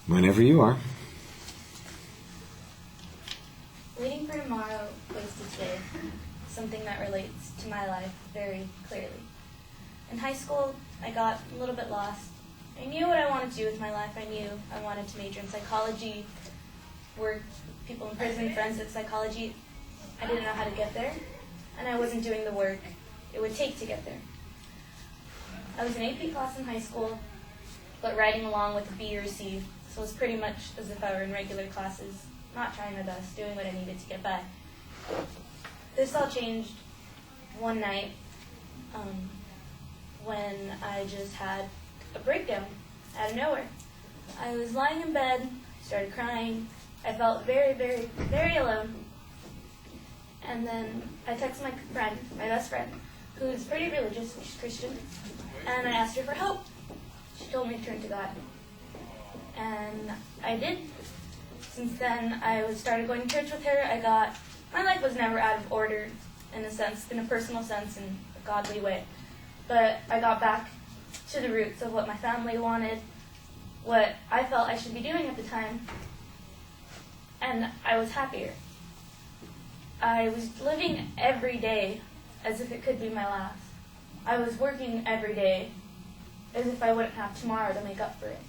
Whenever you are. Waiting for tomorrow was today, something that relates to my life very clearly. In high school, I got a little bit lost. I knew what I wanted to do with my life. I knew I wanted to major in psychology, work with people in prison, forensic psychology. I didn't know how to get there, and I wasn't doing the work it would take to get there. I was in AP class in high school, but riding along with a B or C, so it was pretty much as if I were in regular classes, not trying my best, doing what I needed to get by. This all changed one night when I just had a breakdown out of nowhere. I was lying in bed, started crying. I felt very, very, very alone. And then I texted my friend, my best friend, who's pretty religious, she's Christian, and I asked her for help. She told me to turn to God. And I did. Since then, I started going to church with her. My life was never out of order, in a sense, in a personal sense, in a godly way. But I got back to the roots of what my family wanted, what I felt I should be doing at the time, and I was happier. I was living every day as if it could be my last. I was working every day as if I wouldn't have tomorrow to make up for it.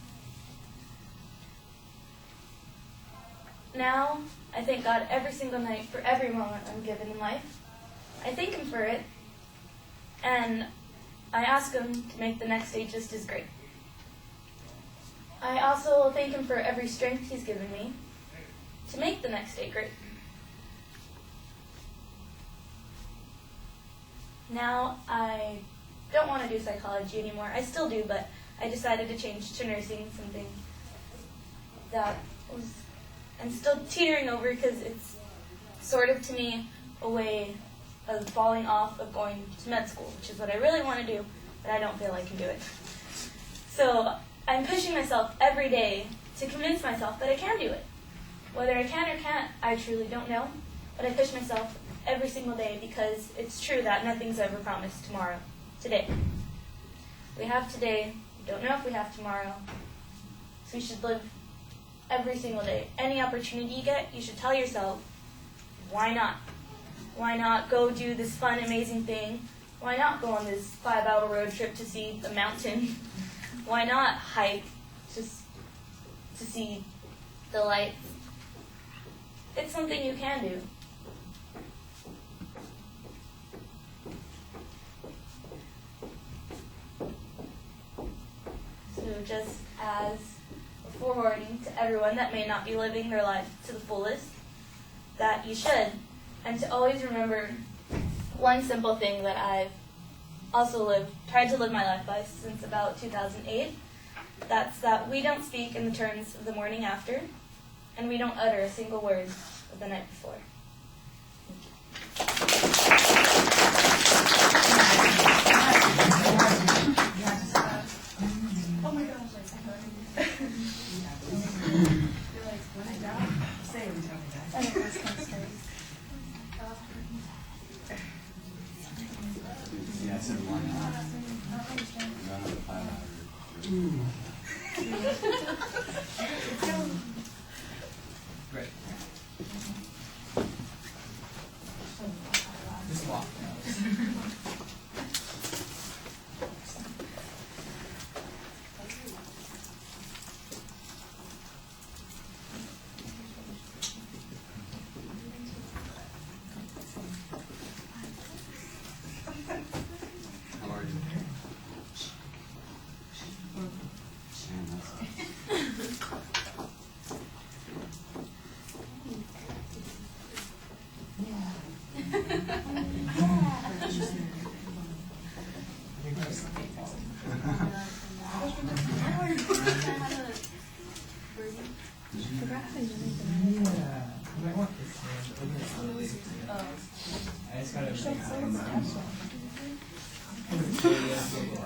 Now, I thank God every single night for every moment I'm given in life. I thank Him for it, and I ask Him to make the next day just as great. I also thank Him for every strength He's given me to make the next day great. Now, I don't want to do psychology anymore. I still do, but I decided to change to nursing, something that was, I'm still teetering over because it's sort of, to me, a way of falling off of going to med school, which is what I really want to do, but I don't feel I can do it. So I'm pushing myself every day to convince myself that I can do it. Whether I can or can't, I truly don't know, but I push myself every single day because it's true that nothing's ever promised tomorrow. Today. We have today, we don't know if we have tomorrow, so we should live every single day. Any opportunity you get, you should tell yourself, why not? Why not go do this fun, amazing thing? Why not go on this 5-hour road trip to see the mountain? Why not hike just to see the lights? It's something you can do. So just as a forewarning to everyone that may not be living their life to the fullest, that you should, and to always remember one simple thing that I've also tried to live my life by since about 2008. That's that we don't speak in the terms of the morning after, and we don't utter a single word of the night before. Oh my gosh, you're like, when I die, say every time I die. Yeah, I said why not? None of the 5 hours. Great. Just walk now. How are you? Man, that's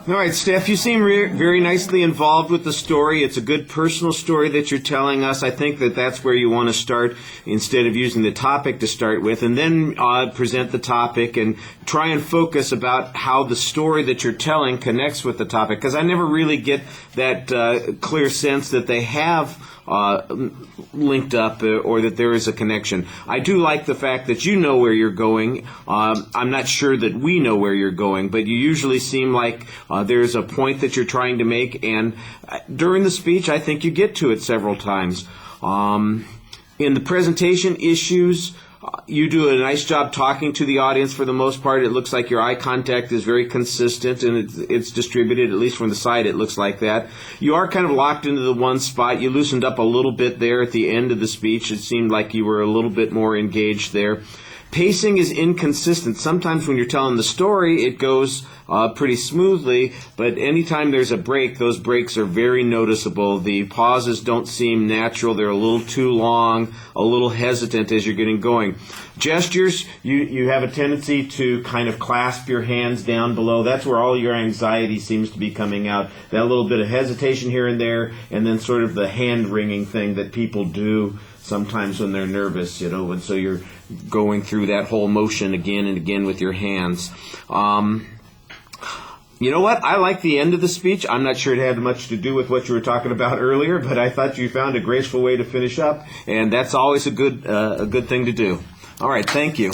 All right, Steph, you seem very nicely involved with the story. It's a good personal story that you're telling us. I think that that's where you want to start instead of using the topic to start with, and then present the topic and try and focus about how the story that you're telling connects with the topic, because I never really get that clear sense that they have linked up or that there is a connection. I do like the fact that you know where you're going. I'm not sure that we know where you're going, but you usually seem like there's a point that you're trying to make, and during the speech I think you get to it several times. In the presentation issues, you do a nice job talking to the audience for the most part. It looks like your eye contact is very consistent and it's distributed, at least from the side it looks like that. You are kind of locked into the one spot. You loosened up a little bit there at the end of the speech. It seemed like you were a little bit more engaged there. Pacing is inconsistent. Sometimes when you're telling the story, it goes pretty smoothly, but anytime there's a break, those breaks are very noticeable. The pauses don't seem natural. They're a little too long, a little hesitant as you're getting going. Gestures, you have a tendency to kind of clasp your hands down below. That's where all your anxiety seems to be coming out. That little bit of hesitation here and there, and then sort of the hand-wringing thing that people do sometimes when they're nervous, and so you're going through that whole motion again and again with your hands. You know what? I like the end of the speech. I'm not sure it had much to do with what you were talking about earlier, but I thought you found a graceful way to finish up, and that's always a good thing to do. All right, thank you.